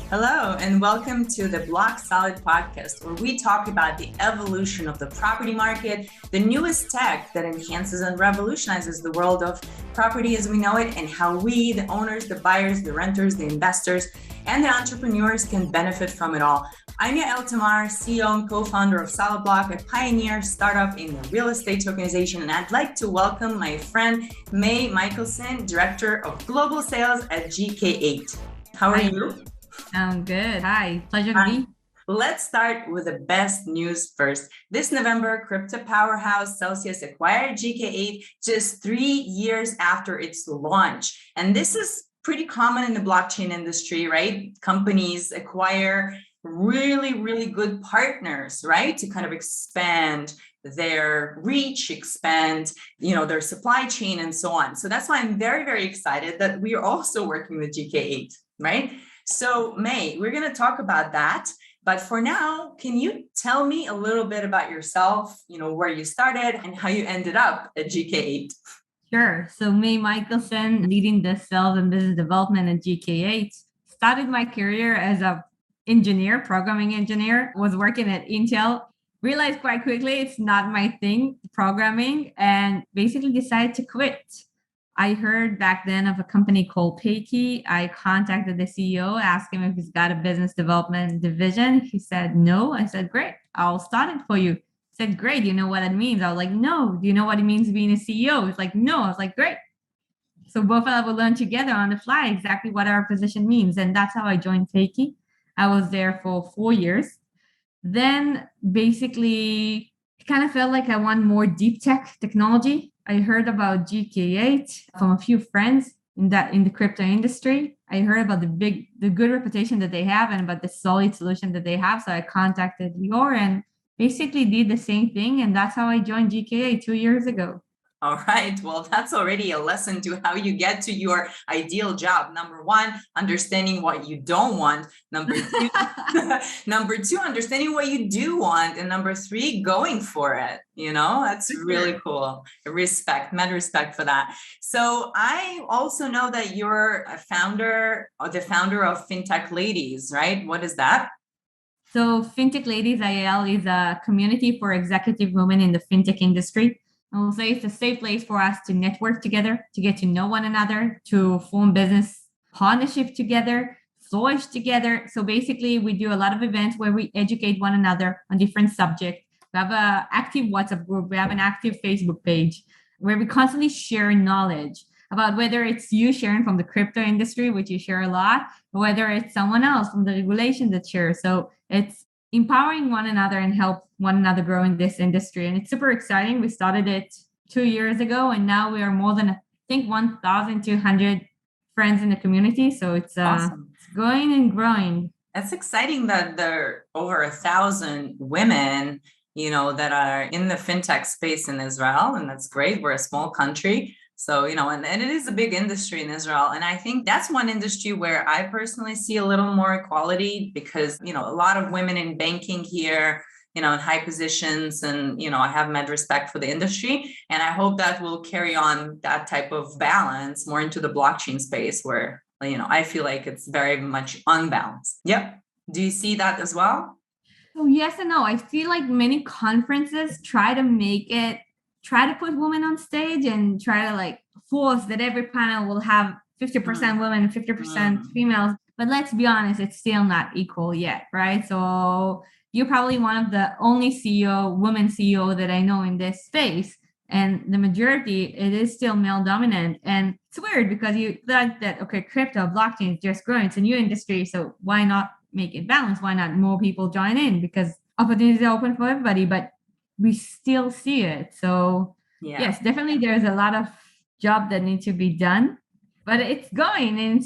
Hello, and welcome to the Block Solid podcast, where we talk about the evolution of the property market, the newest tech that enhances and revolutionizes the world of property as we know it, and how we, the owners, the buyers, the renters, the investors, and the entrepreneurs can benefit from it all. I'm Yael Tamar, CEO and co-founder of Solid Block, a pioneer startup in the real estate tokenization, and I'd like to welcome my friend May Michelson, Director of Global Sales at GK8. How are you? I'm good. Hi, pleasure to be. Let's start with the best news first. This November, crypto powerhouse Celsius acquired GK8 just 3 years after its launch. And this is pretty common in the blockchain industry, right? Companies acquire really good partners, right? To kind of expand their reach, expand, their supply chain and so on. So that's why I'm very excited that we are also working with GK8, right? So May, we're going to talk about that. But for now, can you tell me a little bit about yourself, where you started and how you ended up at GK8? Sure. So May Michelson, leading the sales and business development at GK8. Started my career as a programming engineer, was working at Intel, realized quite quickly it's not my thing, programming, and basically decided to quit. I heard back then of a company called PayKey. I contacted the CEO, asked him if he's got a business development division. He said, no. I said, great, I'll start it for you. He said, great, you know what it means? I was like, no. Do you know what it means being a CEO? He's like, no. I was like, great. So both of us will learn together on the fly exactly what our position means. And that's how I joined PayKey. I was there for 4 years. Then basically, it kind of felt like I want more deep technology. I heard about GK8 from a few friends in the crypto industry. I heard about the good reputation that they have and about the solid solution that they have. So I contacted Lior and basically did the same thing. And that's how I joined GK8 2 years ago. All right. Well, that's already a lesson to how you get to your ideal job. Number one, understanding what you don't want. Number two, understanding what you do want. And number three, going for it. That's really cool. Mad respect for that. So I also know that you're the founder of Fintech Ladies, right? What is that? So Fintech Ladies IL is a community for executive women in the fintech industry. I will say it's a safe place for us to network together, to get to know one another, to form business partnership together, flourish together. So basically, we do a lot of events where we educate one another on different subjects. We have an active WhatsApp group. We have an active Facebook page where we constantly share knowledge about whether it's you sharing from the crypto industry, which you share a lot, or whether it's someone else from the regulation that shares. So it's empowering one another and help one another grow in this industry. And it's super exciting. We started it 2 years ago, and now we are more than, I think, 1,200 friends in the community. So it's awesome. It's going and growing. That's exciting that there are over 1,000 women, that are in the fintech space in Israel. And that's great. We're a small country. So, and it is a big industry in Israel. And I think that's one industry where I personally see a little more equality because, a lot of women in banking here, in high positions. And, I have mad respect for the industry. And I hope that will carry on that type of balance more into the blockchain space where, I feel like it's very much unbalanced. Yep. Do you see that as well? Oh, yes and no. I feel like many conferences try to put women on stage and try to force that every panel will have 50% women and 50% females. But let's be honest, it's still not equal yet, right? So you're probably one of the only women CEO that I know in this space. And the majority, it is still male dominant. And it's weird because you thought that, okay, crypto, blockchain is just growing. It's a new industry. So why not make it balanced? Why not more people join in? Because opportunities are open for everybody, but we still see it. So yes, definitely there's a lot of job that needs to be done, but it's going and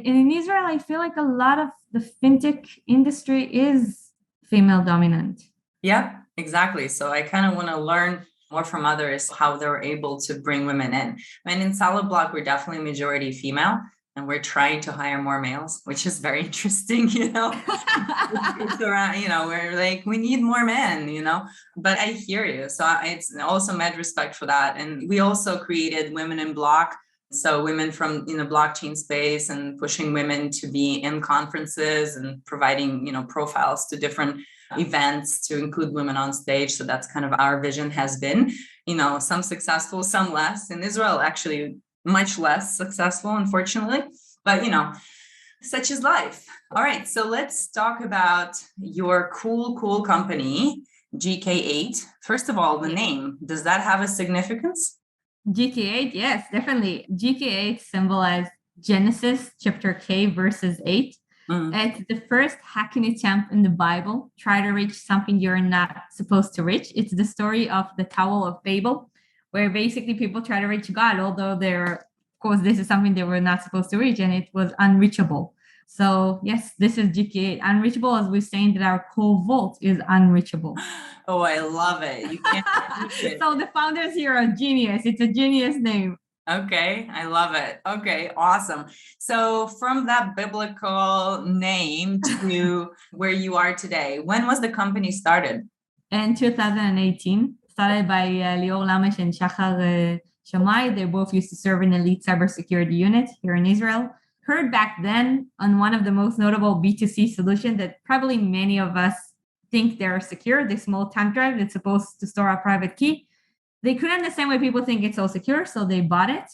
in Israel, I feel like a lot of the fintech industry is female dominant. Yeah, exactly. So I kind of want to learn more from others how they're able to bring women in. I mean, in Solid Block, we're definitely majority female. And we're trying to hire more males, which is very interesting, it's around, we're like, we need more men, but I hear you. So it's also mad respect for that. And we also created Women in Block So women from blockchain space and pushing women to be in conferences and providing profiles to different events to include women on stage. So that's kind of our vision has been, some successful, some less. In Israel, actually much less successful, unfortunately, but such is life. All right, so let's talk about your cool company, GK8. First of all, the name, does that have a significance? GK8, yes, definitely. GK8 symbolizes Genesis chapter K verses 8. It's the first hacking attempt in the Bible. Try to reach something you're not supposed to reach. It's the story of the Tower of Babel, where basically people try to reach God, although this is something they were not supposed to reach, and it was unreachable. So yes, this is GK8. Unreachable, as we're saying that our core vault is unreachable. Oh, I love it. You can't reach it. So the founders here are genius. It's a genius name. Okay, I love it. Okay, awesome. So from that biblical name to where you are today, when was the company started? In 2018, started by Lior Lamesh and Shachar Shamai. They both used to serve in elite cybersecurity unit here in Israel. Heard back then on one of the most notable B2C solutions that probably many of us think they're secure, the small thumb drive that's supposed to store a private key. They couldn't understand why people think it's so secure, so they bought it.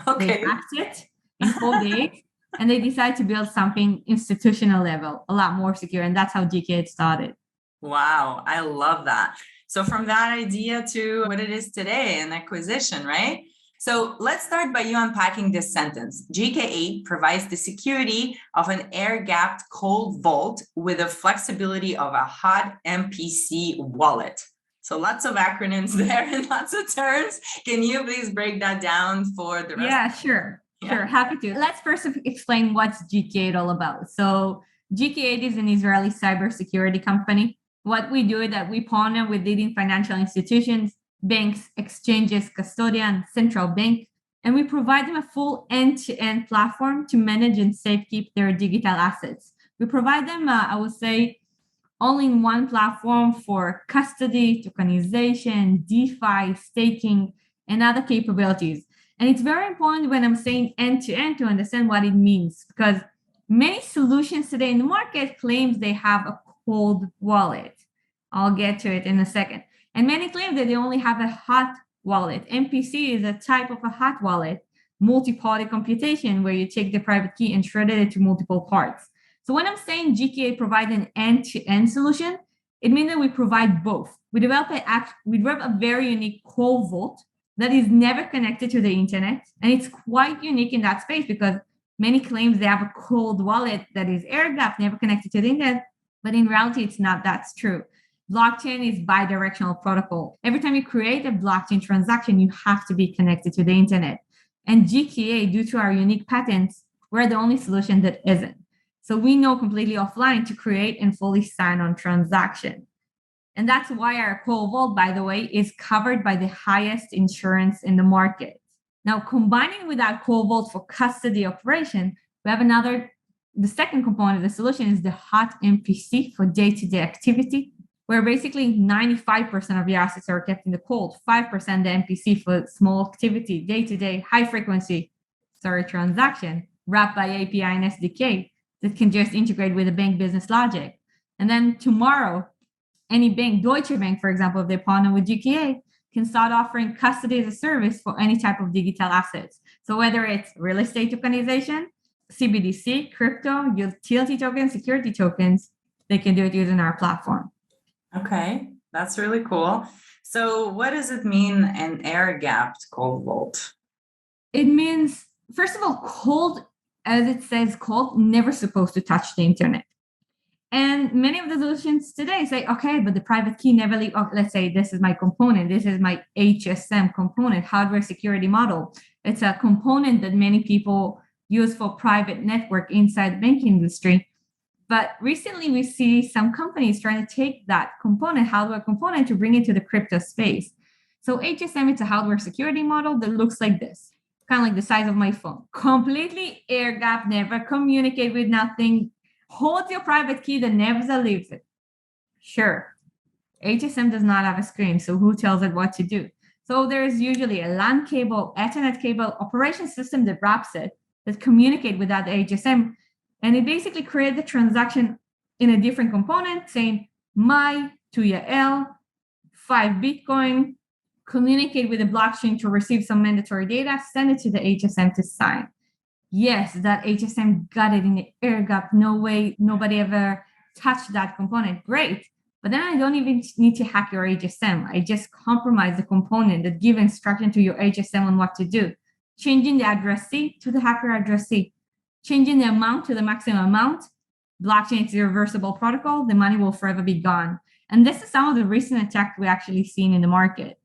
Okay. They hacked it in 4 days, and they decided to build something institutional level, a lot more secure, and that's how GK8 started. Wow, I love that. So from that idea to what it is today, an acquisition, right? So let's start by you unpacking this sentence. GK8 provides the security of an air-gapped cold vault with the flexibility of a hot MPC wallet. So lots of acronyms there and lots of terms. Can you please break that down for the rest? Yeah, sure. Sure, happy to. Let's first explain what's GK8 all about. So GK8 is an Israeli cybersecurity company. What we do is that we partner with leading financial institutions, banks, exchanges, custodian, central bank, and we provide them a full end-to-end platform to manage and safekeep their digital assets. We provide them, I would say, all-in-one platform for custody, tokenization, DeFi, staking, and other capabilities. And it's very important when I'm saying end-to-end to understand what it means, because many solutions today in the market claims they have a cold wallet. I'll get to it in a second. And many claim that they only have a hot wallet. MPC is a type of a hot wallet, multi-party computation, where you take the private key and shred it into multiple parts. So when I'm saying GK8 provides an end-to-end solution, it means that we provide both. We develop a very unique core vault that is never connected to the internet. And it's quite unique in that space because many claims they have a cold wallet that is air-gapped, never connected to the internet. But in reality, it's not that's true. Blockchain is bi-directional protocol. Every time you create a blockchain transaction, you have to be connected to the internet. And GK8, due to our unique patents, we're the only solution that isn't. So we know completely offline to create and fully sign on transaction. And that's why our core vault, by the way, is covered by the highest insurance in the market. Now, combining with our core vault for custody operation, we have the second component of the solution is the hot MPC for day-to-day activity, where basically 95% of your assets are kept in the cold, 5% the MPC for small activity, day-to-day, high-frequency, transaction, wrapped by API and SDK that can just integrate with the bank business logic. And then tomorrow, any bank, Deutsche Bank, for example, if they partner with GK8, can start offering custody as a service for any type of digital assets. So whether it's real estate tokenization, CBDC, crypto, utility tokens, security tokens, they can do it using our platform. Okay, that's really cool. So what does it mean, an air-gapped cold vault? It means, first of all, cold, as it says, cold, never supposed to touch the internet. And many of the solutions today say, okay, but the private key never leave. Oh, let's say this is my component. This is my HSM component, hardware security model. It's a component that many people use for private network inside the banking industry. But recently we see some companies trying to take that component, hardware component, to bring it to the crypto space. So HSM, it's a hardware security model that looks like this, kind of like the size of my phone. Completely air-gapped, never communicate with nothing. Hold your private key that never leaves it. Sure, HSM does not have a screen, so who tells it what to do? So there's usually a LAN cable, Ethernet cable, operation system that wraps it, that communicate with that HSM. And it basically creates the transaction in a different component saying my to Yael, 5 Bitcoin, communicate with the blockchain to receive some mandatory data, send it to the HSM to sign. Yes, that HSM got it in the air gap. No way, nobody ever touched that component. Great. But then I don't even need to hack your HSM. I just compromise the component that give instruction to your HSM on what to do. Changing the addressee to the hacker addressee. Changing the amount to the maximum amount. Blockchain is a reversible protocol. The money will forever be gone. And this is some of the recent attacks we actually seen in the market.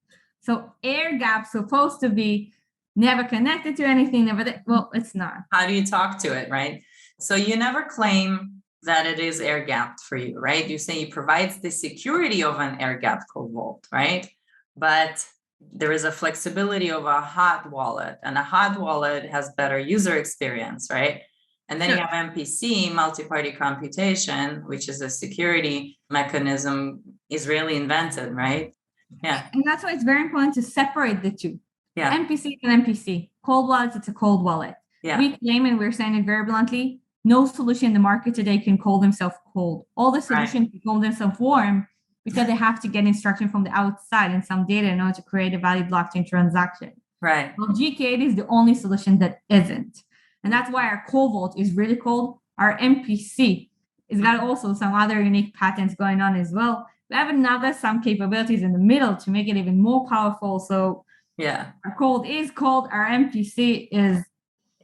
So air gap supposed to be never connected to anything, well, it's not. How do you talk to it, right? So you never claim that it is air gapped for you, right? You say it provides the security of an air gapped cold vault, right? But there is a flexibility of a hot wallet, and a hot wallet has better user experience, right? And then you have MPC, multi-party computation, which is a security mechanism Israeli invented, right? Yeah. And that's why it's very important to separate the two. Yeah. MPC is an MPC. Cold wallets, it's a cold wallet. Yeah. We claim, and we're saying it very bluntly, no solution in the market today can call themselves cold. All the solutions can call themselves warm because they have to get instruction from the outside and some data in order to create a valid blockchain transaction. Right. Well, GK8 is the only solution that isn't. And that's why our cold vault is really cold. Our MPC has got also some other unique patents going on as well. We have some capabilities in the middle to make it even more powerful. So yeah, our cold is cold. Our MPC is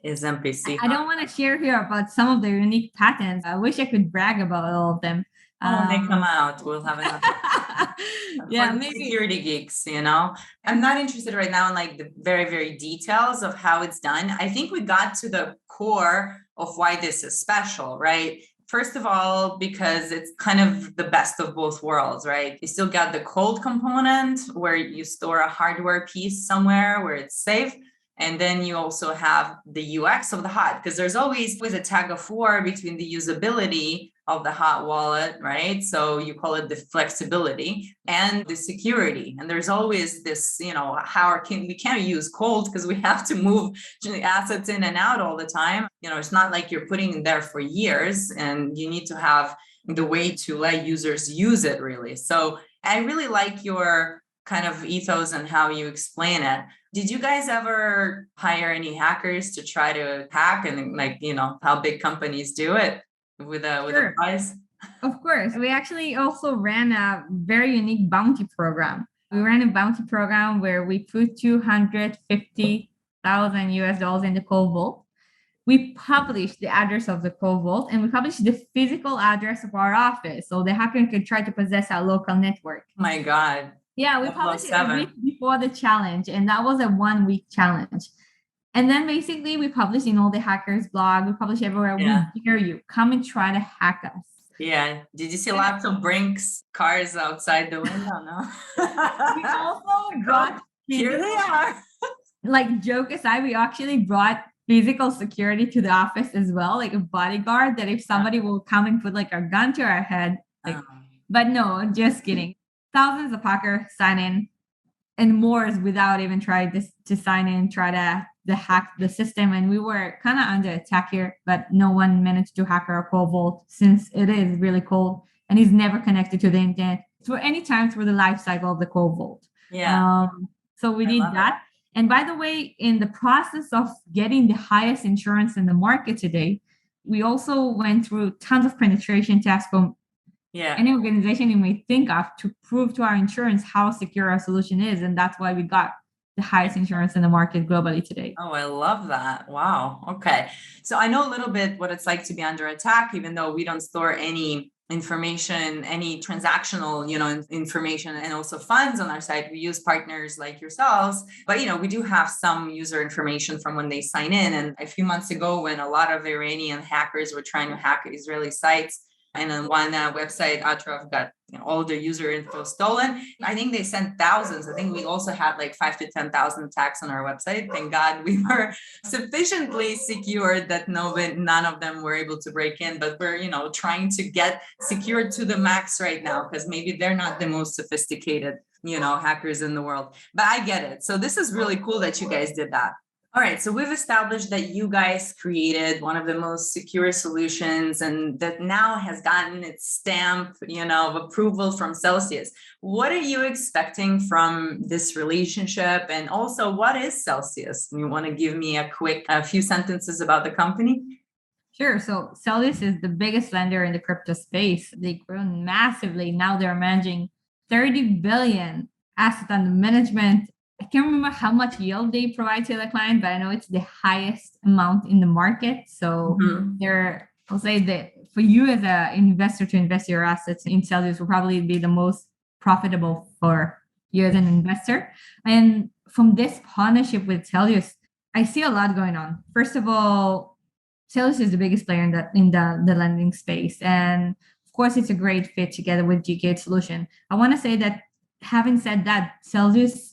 MPC. I don't want to share here about some of the unique patents. I wish I could brag about all of them. When they come out, we'll have another. Yeah, maybe security geeks, I'm not interested right now in like the very, very details of how it's done. I think we got to the core of why this is special, right? First of all, because it's kind of the best of both worlds, right? You still got the cold component where you store a hardware piece somewhere where it's safe. And then you also have the UX of the hot, because there's always a tug of war between the usability of the hot wallet, right? So you call it the flexibility and the security. And there's always this, we can't use cold because we have to move assets in and out all the time. It's not like you're putting it there for years, and you need to have the way to let users use it really. So I really like your kind of ethos and how you explain it. Did you guys ever hire any hackers to try to hack, and how big companies do it with a prize? Of course. We actually also ran a very unique bounty program. We ran a bounty program where we put $250,000 US in the cold vault. We published the address of the cold vault, and we published the physical address of our office, so the hacker could try to possess our local network. My God. Yeah, we published it a week before the challenge, and that was a 1-week challenge. And then basically we published in all the hackers blog, we publish everywhere. Yeah. We dare you, come and try to hack us. Yeah. Did you see lots of Brinks cars outside the window? No. We also brought here they are. Like, joke aside, we actually brought physical security to the office as well, like a bodyguard, that if somebody will come and put like a gun to our head. But no, just kidding. Thousands of hackers sign in, and more without even trying to sign in, try to hack the system. And we were kind of under attack here, but no one managed to hack our cold vault, since it is really cold and is never connected to the internet for any time through the life cycle of the cold vault. Yeah. So we did that. And by the way, in the process of getting the highest insurance in the market today, we also went through tons of penetration tests from any organization you may think of to prove to our insurance how secure our solution is. And that's why we got the highest insurance in the market globally today. Oh, I love that. Wow. Okay. So I know a little bit what it's like to be under attack, even though we don't store any information, any transactional, information, and also funds on our site. We use partners like yourselves, but, we do have some user information from when they sign in. And a few months ago, when a lot of Iranian hackers were trying to hack Israeli sites, and on one website, Atraf got all their user info stolen. I think they sent thousands. I think we also had like 5,000 to 10,000 attacks on our website. Thank God we were sufficiently secured that none of them were able to break in. But we're, trying to get secured to the max right now, because maybe they're not the most sophisticated hackers in the world. But I get it. So this is really cool that you guys did that. All right, so we've established that you guys created one of the most secure solutions and that now has gotten its stamp, of approval from Celsius. What are you expecting from this relationship? And also, what is Celsius? You want to give me a few sentences about the company? Sure. So Celsius is the biggest lender in the crypto space. They've grown massively. Now they're managing 30 billion asset under management. I can't remember how much yield they provide to the client, but I know it's the highest amount in the market. So I'll say that for you as an investor to invest your assets in Celsius will probably be the most profitable for you as an investor. And from this partnership with Celsius, I see a lot going on. First of all, Celsius is the biggest player in the lending space. And of course, it's a great fit together with GK8 solution. I want to say that having said that, Celsius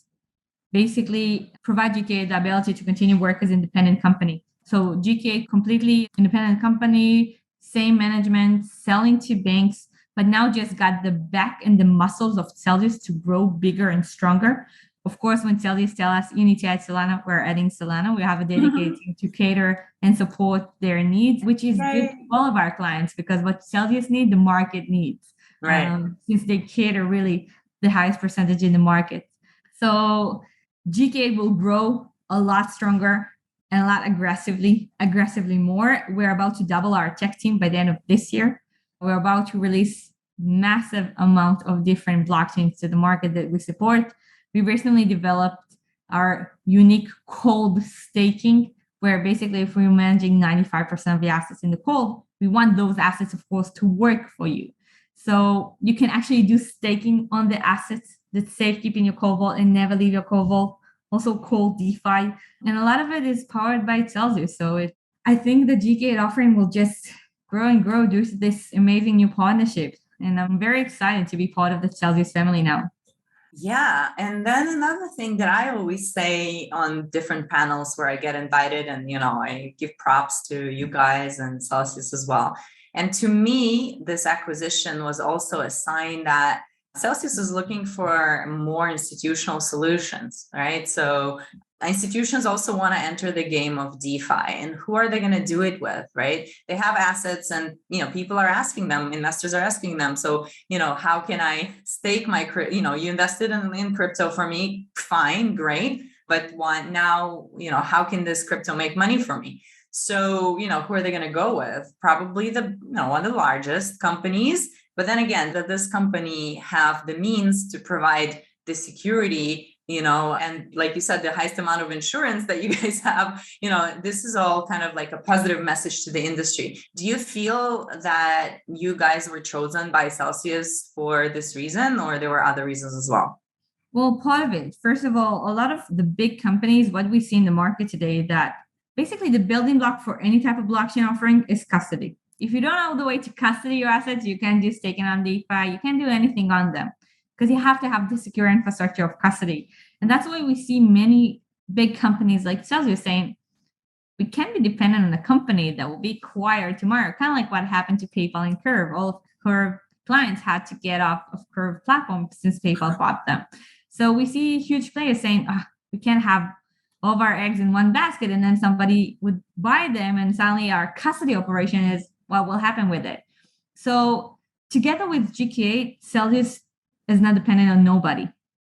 basically provide GK8 the ability to continue work as independent company. So GK8 completely independent company, same management, selling to banks, but now just got the back and the muscles of Celsius to grow bigger and stronger. Of course, when Celsius tell us you need to add Solana, we're adding Solana. We have a dedicated team to cater and support their needs, which is good for all of our clients because what Celsius needs, the market needs. Right. Since they cater really the highest percentage in the market. So GK8 will grow a lot stronger and a lot aggressively more. We're about to double our tech team by the end of this year. We're about to release massive amount of different blockchains to the market that we support. We recently developed our unique cold staking, where basically if we're managing 95% of the assets in the cold, we want those assets, of course, to work for you. So you can actually do staking on the assets that's safe, keeping your cold vault and never leave your cold vault. Also cold DeFi. And a lot of it is powered by Celsius. So I think the GK8 offering will just grow and grow due to this amazing new partnership. And I'm very excited to be part of the Celsius family now. Yeah. And then another thing that I always say on different panels where I get invited and, I give props to you guys and Celsius as well. And to me, this acquisition was also a sign that Celsius is looking for more institutional solutions, right? So institutions also want to enter the game of DeFi, and who are they going to do it with, right? They have assets and, people are asking them, investors are asking them. So, how can I stake my, you invested in crypto for me, fine, great. But now, how can this crypto make money for me? So, who are they going to go with? Probably one of the largest companies. But then again, that this company have the means to provide the security, and like you said, the highest amount of insurance that you guys have, this is all kind of like a positive message to the industry. Do you feel that you guys were chosen by Celsius for this reason, or there were other reasons as well? Well, part of it, first of all, a lot of the big companies, what we see in the market today, that basically the building block for any type of blockchain offering is custody. If you don't know the way to custody your assets, you can't do staking on DeFi. You can't do anything on them because you have to have the secure infrastructure of custody. And that's why we see many big companies like Celsius saying, we can't be dependent on a company that will be acquired tomorrow. Kind of like what happened to PayPal and Curve. All of Curve clients had to get off of Curve platform since PayPal bought them. So we see huge players saying, we can't have all of our eggs in one basket. And then somebody would buy them and suddenly our custody operation is what will happen with it. So together with GK8, Celsius is not dependent on nobody.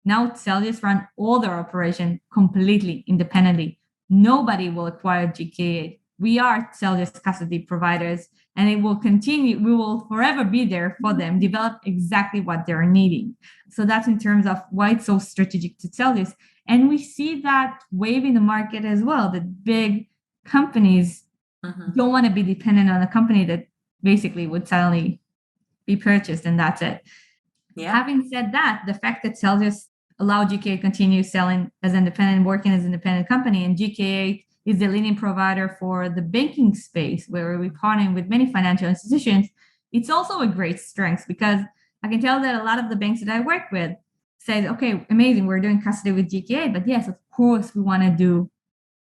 Now Celsius run all their operation completely independently. Nobody will acquire GK8. We are Celsius custody providers, and it will continue. We will forever be there for them, develop exactly what they're needing. So that's in terms of why it's so strategic to Celsius. And we see that wave in the market as well, that big companies don't want to be dependent on a company that basically would suddenly be purchased and that's it. Yeah. Having said that, the fact that Celsius allowed GK8 to continue selling as independent, working as an independent company, and GK8 is the leading provider for the banking space where we partner with many financial institutions, it's also a great strength because I can tell that a lot of the banks that I work with say, okay, amazing, we're doing custody with GK8, but yes, of course, we want to do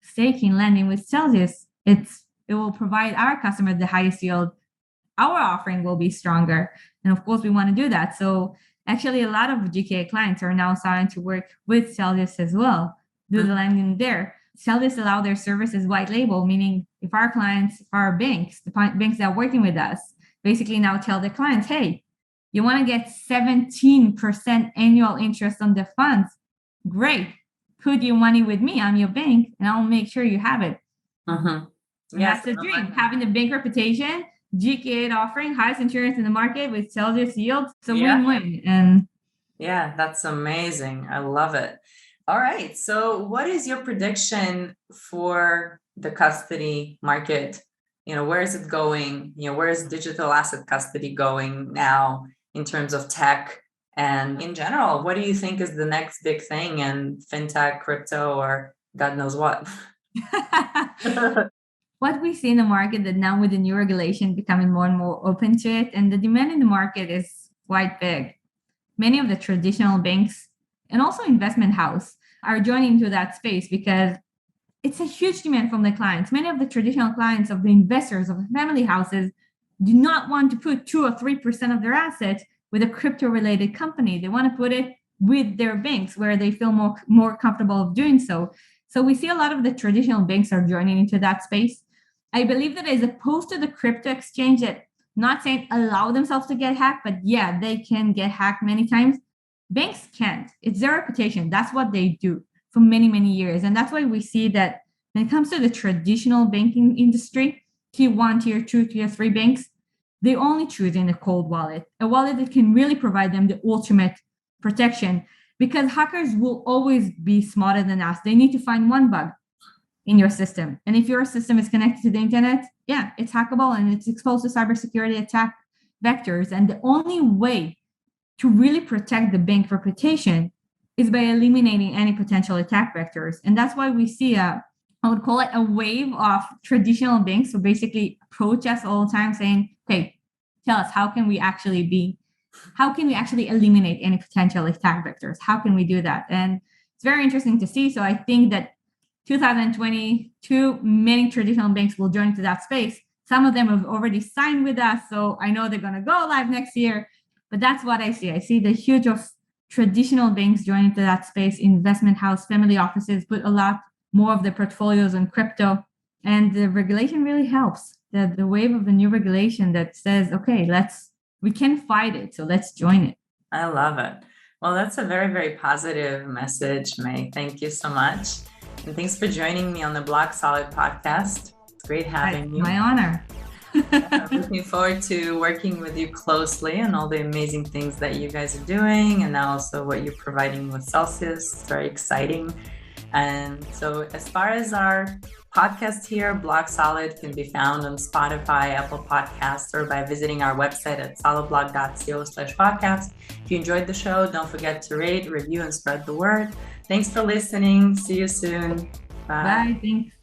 staking lending with Celsius. It will provide our customers the highest yield. Our offering will be stronger. And of course, we want to do that. So Actually, a lot of GK8 clients are now starting to work with Celsius as well, do the lending there. Celsius allow their services white label, meaning if our clients are banks, the banks that are working with us, basically now tell their clients, hey, you want to get 17% annual interest on the funds? Great. Put your money with me. I'm your bank, and I'll make sure you have it. Mm-hmm. Yes, that's the dream. Having the bank reputation, GK8 offering highest insurance in the market with Celsius yields. It's a win-win. And yeah, that's amazing. I love it. All right. So what is your prediction for the custody market? Where is it going? Where is digital asset custody going now in terms of tech? And in general, what do you think is the next big thing in fintech, crypto, or God knows what? What we see in the market that now with the new regulation becoming more and more open to it, and the demand in the market is quite big. Many of the traditional banks and also investment house are joining into that space because it's a huge demand from the clients. Many of the traditional clients of the investors of the family houses do not want to put 2 or 3% of their assets with a crypto related company. They want to put it with their banks where they feel more comfortable of doing so. So we see a lot of the traditional banks are joining into that space. I believe that as opposed to the crypto exchange that not saying allow themselves to get hacked, but yeah, they can get hacked many times. Banks can't. It's their reputation. That's what they do for many, many years. And that's why we see that when it comes to the traditional banking industry, tier 1, tier 2, tier 3 banks, they only choose in a cold wallet, a wallet that can really provide them the ultimate protection, because hackers will always be smarter than us. They need to find one bug in your system. And if your system is connected to the internet, yeah, it's hackable and it's exposed to cybersecurity attack vectors. And the only way to really protect the bank reputation is by eliminating any potential attack vectors. And that's why we see I would call it a wave of traditional banks who basically approach us all the time saying, okay, tell us, how can we actually eliminate any potential attack vectors? How can we do that? And it's very interesting to see. So I think that 2022, many traditional banks will join into that space. Some of them have already signed with us. So I know they're going to go live next year, but that's what I see. I see the huge of traditional banks joining into that space, investment house, family offices, put a lot more of their portfolios on crypto. And the regulation really helps. The wave of the new regulation that says, okay, we can fight it. So let's join it. I love it. Well, that's a very, very positive message, May. Thank you so much. And thanks for joining me on the Block Solid podcast. It's great having you. My honor. I'm looking forward to working with you closely and all the amazing things that you guys are doing, and also what you're providing with Celsius. It's very exciting. And so as far as our podcast here, Block Solid can be found on Spotify, Apple Podcasts, or by visiting our website at solidblog.co/podcast. If you enjoyed the show, don't forget to rate, review, and spread the word. Thanks for listening. See you soon. Bye. Bye. Thanks.